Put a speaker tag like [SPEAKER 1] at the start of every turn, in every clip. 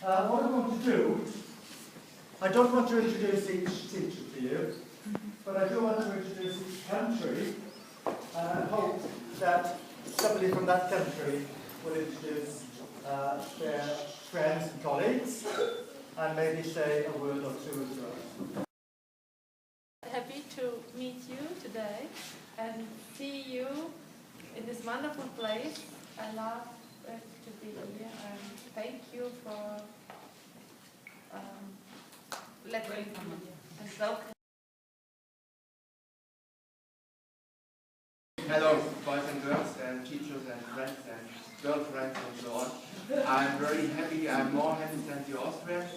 [SPEAKER 1] What I want to do, I don't want to introduce each teacher to you, but I do want to introduce each country, and I hope that somebody from that country will introduce their friends and colleagues, and maybe say a word or two as well.
[SPEAKER 2] Happy to meet you today and see you in this wonderful place. I love it to be here, and thank you for letting me come and welcome.
[SPEAKER 3] Hello, boys and girls, and teachers and friends and girlfriends and so on. I'm very happy. I'm more happy than the Austrian. It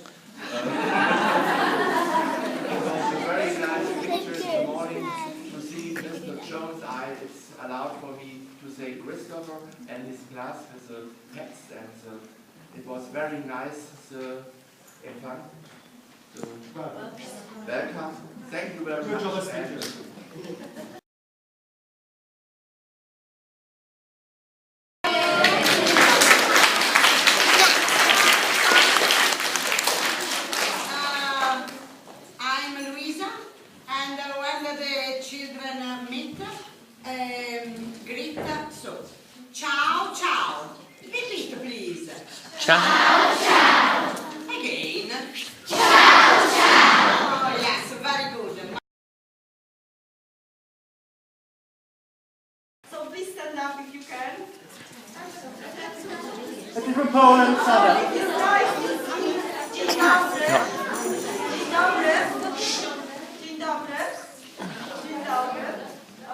[SPEAKER 3] was a very nice picture in the morning to see Mr. Jones. It's allowed for me to say Christopher and his class with the pets, and it was very nice. In fun. So, welcome. Thank you very much.
[SPEAKER 4] Ciao, ciao. Repeat, please.
[SPEAKER 5] Ciao.
[SPEAKER 4] Ciao. Again. Ciao, ciao. Oh, yes, very good. So please stand up if you can.
[SPEAKER 1] If you're from Poland, stand up.
[SPEAKER 4] Dzień dobry. Dzień dobry. Dzień dobry. Dzień dobry.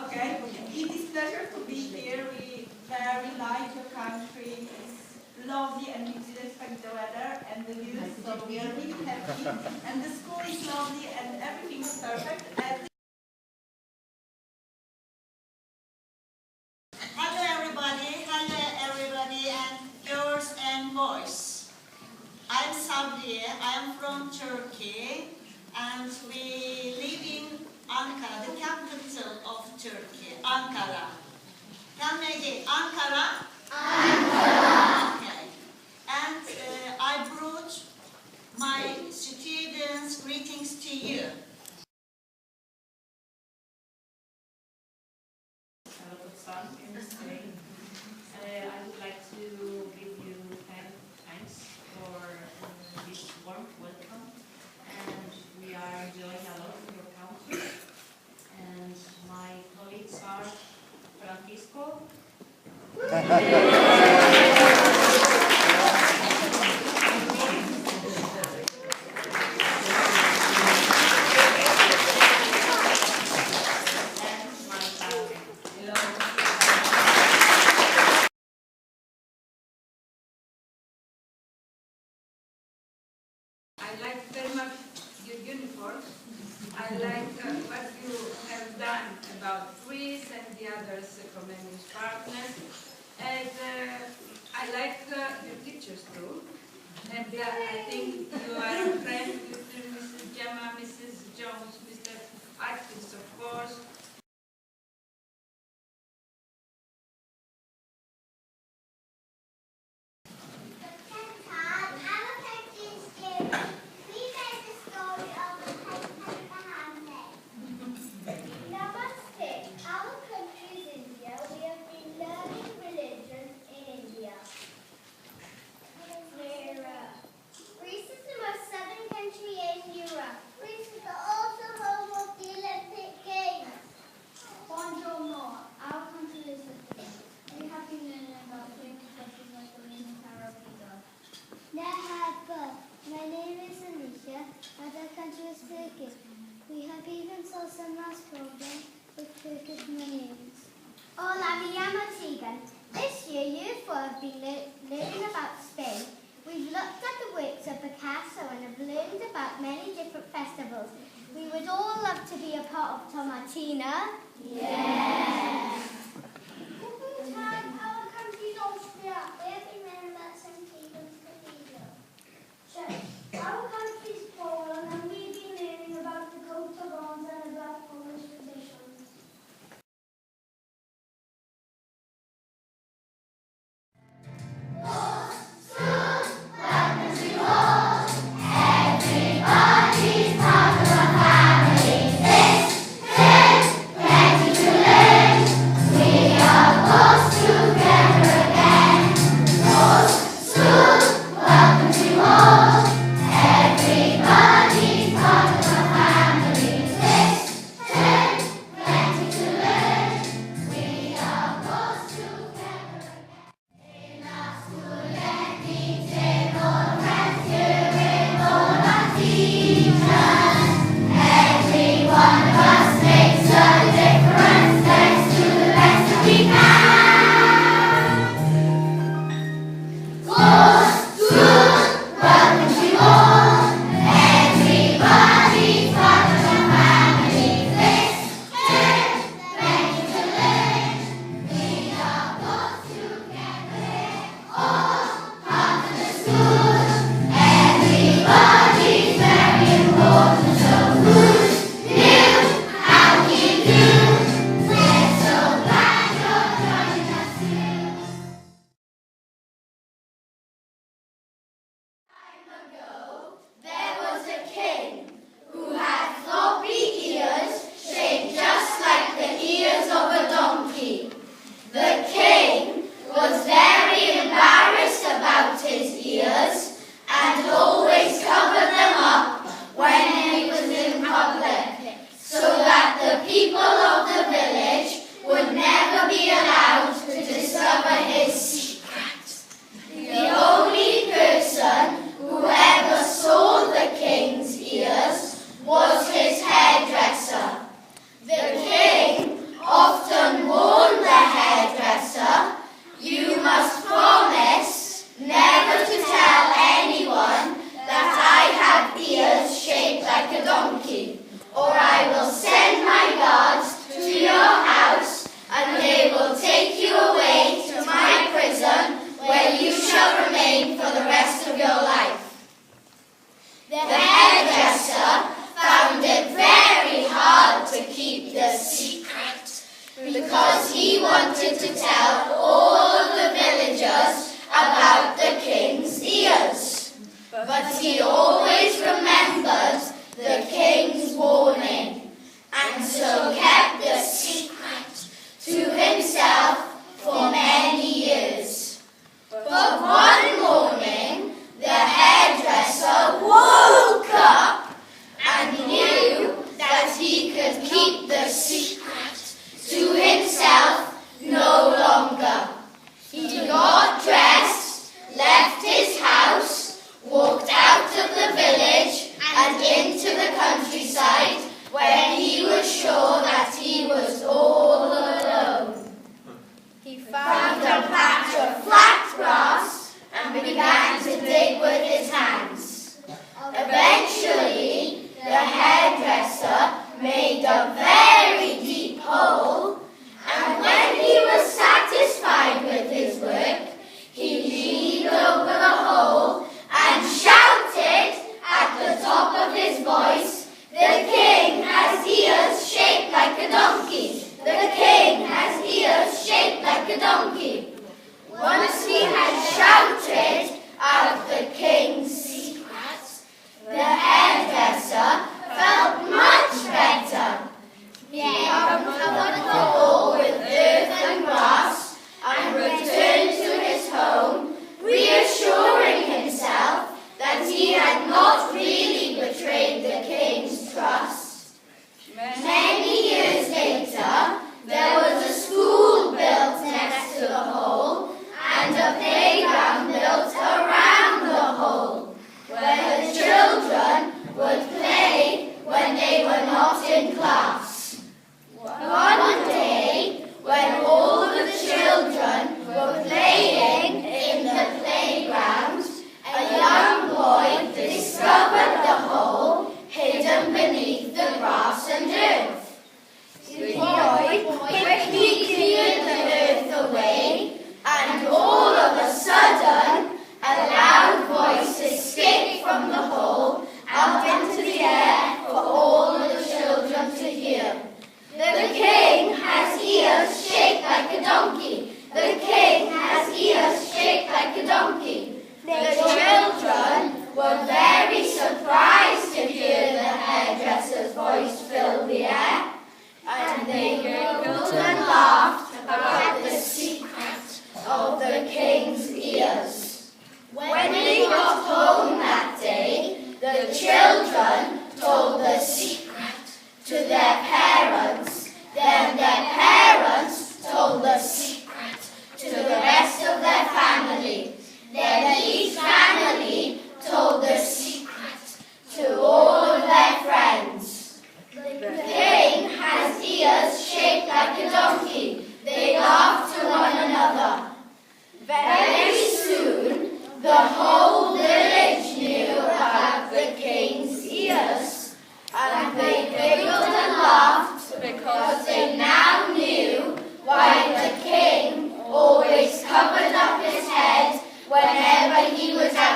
[SPEAKER 4] Okay. It is a pleasure to be here. We very like your country. It's lovely, and we didn't expect the weather and the news, so we are really happy. And the school is lovely, and everything is perfect. Hello everybody, and girls and boys. I'm Sabri. I am from Turkey, and we live in Ankara, the capital of Turkey, Ankara. Tell me again, Ankara? Ankara. Okay. And I brought my students' greetings to you.
[SPEAKER 6] A lot of sun in this day. I would like to give you thanks for this warm welcome, and we are enjoying a lot of your country. And my colleagues are Francisco.
[SPEAKER 7] I like very much your uniform. I like what you have done about Greece and the other Comenius partners. And I like your teachers too. And I think you are a friend with Mrs. Gemma, Mrs. Jones, Mr. Atkins, of course.
[SPEAKER 8] My name is Anisha, and our country is Turkey. We have even solved some maths problem with Turkish names.
[SPEAKER 9] Hola, me llamo Tegan. This year, Year 4 have been learning about Spain. We've looked at the works of Picasso and have learned about many different festivals. We would all love to be a part of Tomatina.
[SPEAKER 8] Yes!
[SPEAKER 9] Guten Tag, our country is Austria. We have been learning about St. Stephen's Cathedral.
[SPEAKER 8] Our country is Poland, and we've been learning about the coat of arms and about Polish traditions.
[SPEAKER 9] Let me see There was a king who had floppy ears shaped just like the ears of a donkey. The king was very embarrassed about his ears and always covered them up when he was in public, so that the people of the village would never be allowed to discover his secret. The only person who ever saw the king's ears was his hairdresser. The king often warned the hairdresser, "You must promise never to tell anyone that I have ears shaped like a donkey, or I will send my guards to your house and they will take you away to my prison where you shall remain for the rest of your life." The hairdresser found it very hard to keep the secret because he wanted to tell all the villagers about the king's ears. But he always remembered the king's warning and so kept the secret to himself for many years. But one morning, the hairdresser woke up and knew that he could keep the secret to himself no longer. He got dressed, left his house, walked out of the village and into the countryside where he was sure that he was all alone. He found a patch of flat grass and began to dig with his hands. Eventually, the hairdresser made a very deep hole, and when he was satisfied with his work, he leaned over the hole and shouted at the top of his voice, "The king has ears shaped like a donkey! The king has ears shaped like a donkey!" Once he had shouted out the king's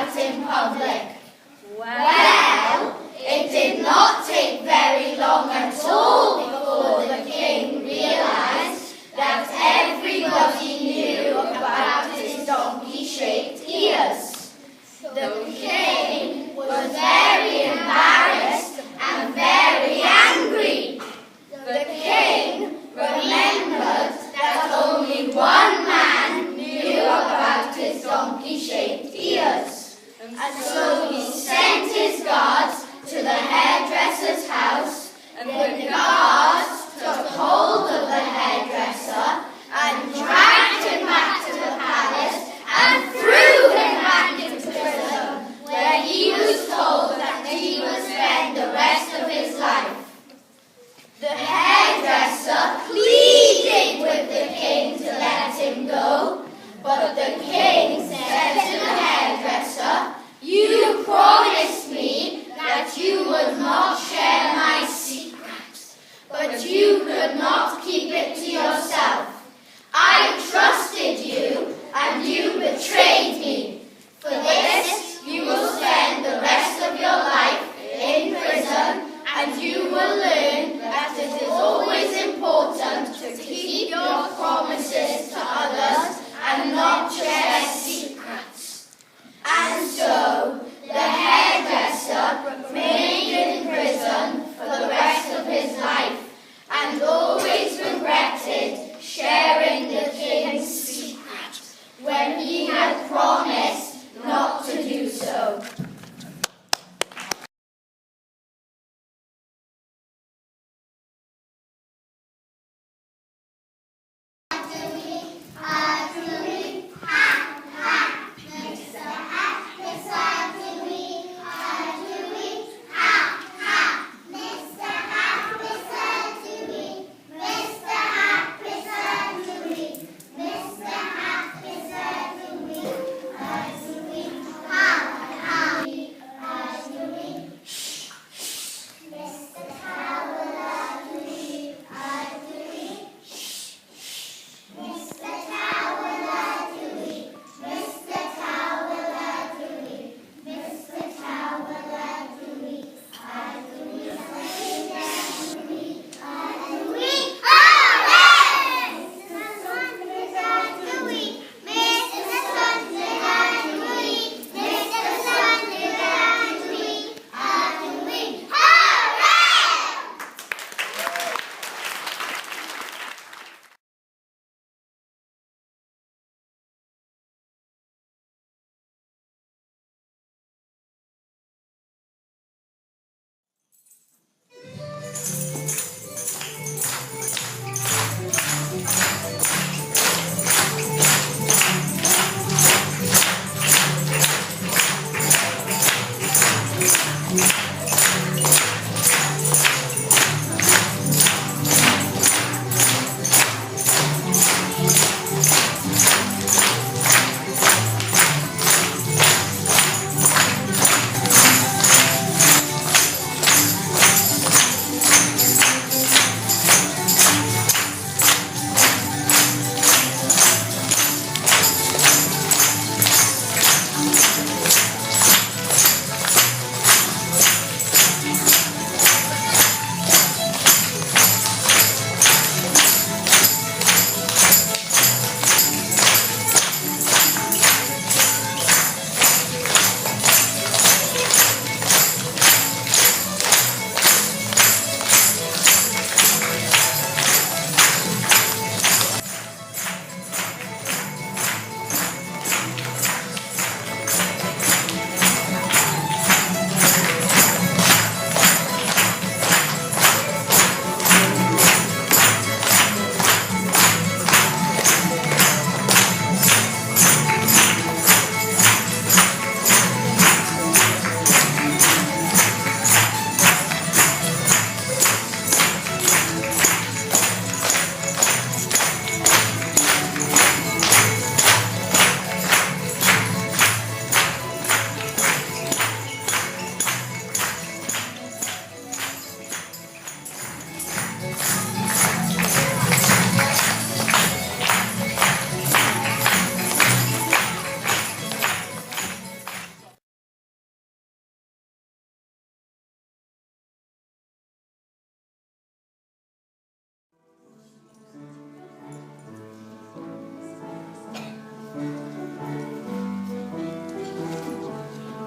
[SPEAKER 9] out in public. Well, it did not take very long at all before the king realized that everybody knew about his donkey-shaped ears. The king was very embarrassed and very angry. The king remembered that only one man knew about his donkey-shaped ears, and so he sent his guards to the hairdresser's house, and the guards took hold of the hairdresser and dragged him back to the palace and threw him back into prison, where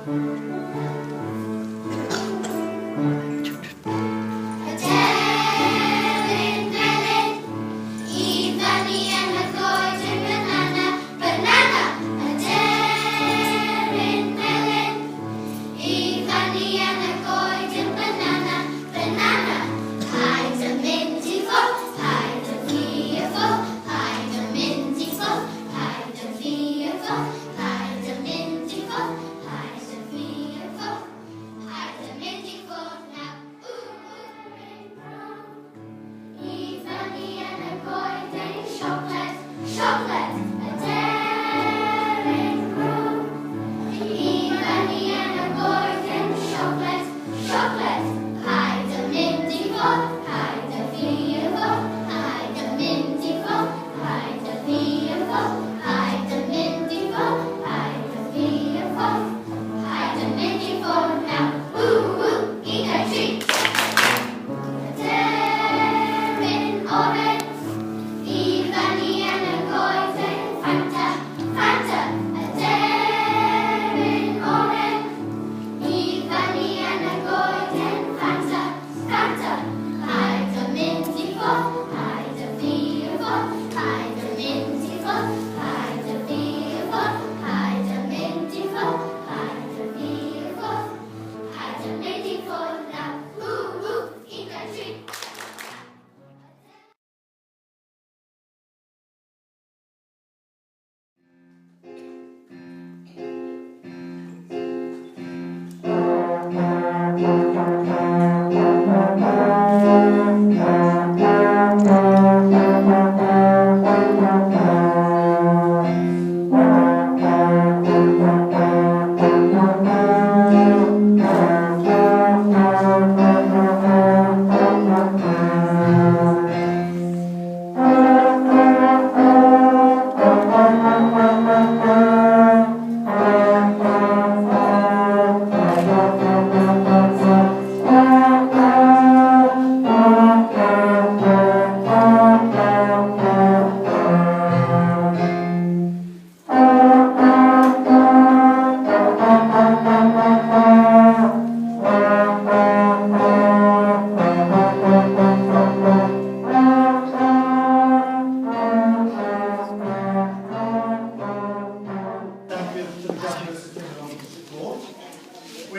[SPEAKER 1] We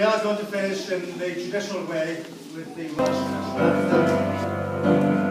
[SPEAKER 1] are going to finish in the traditional way with the Welsh national anthem.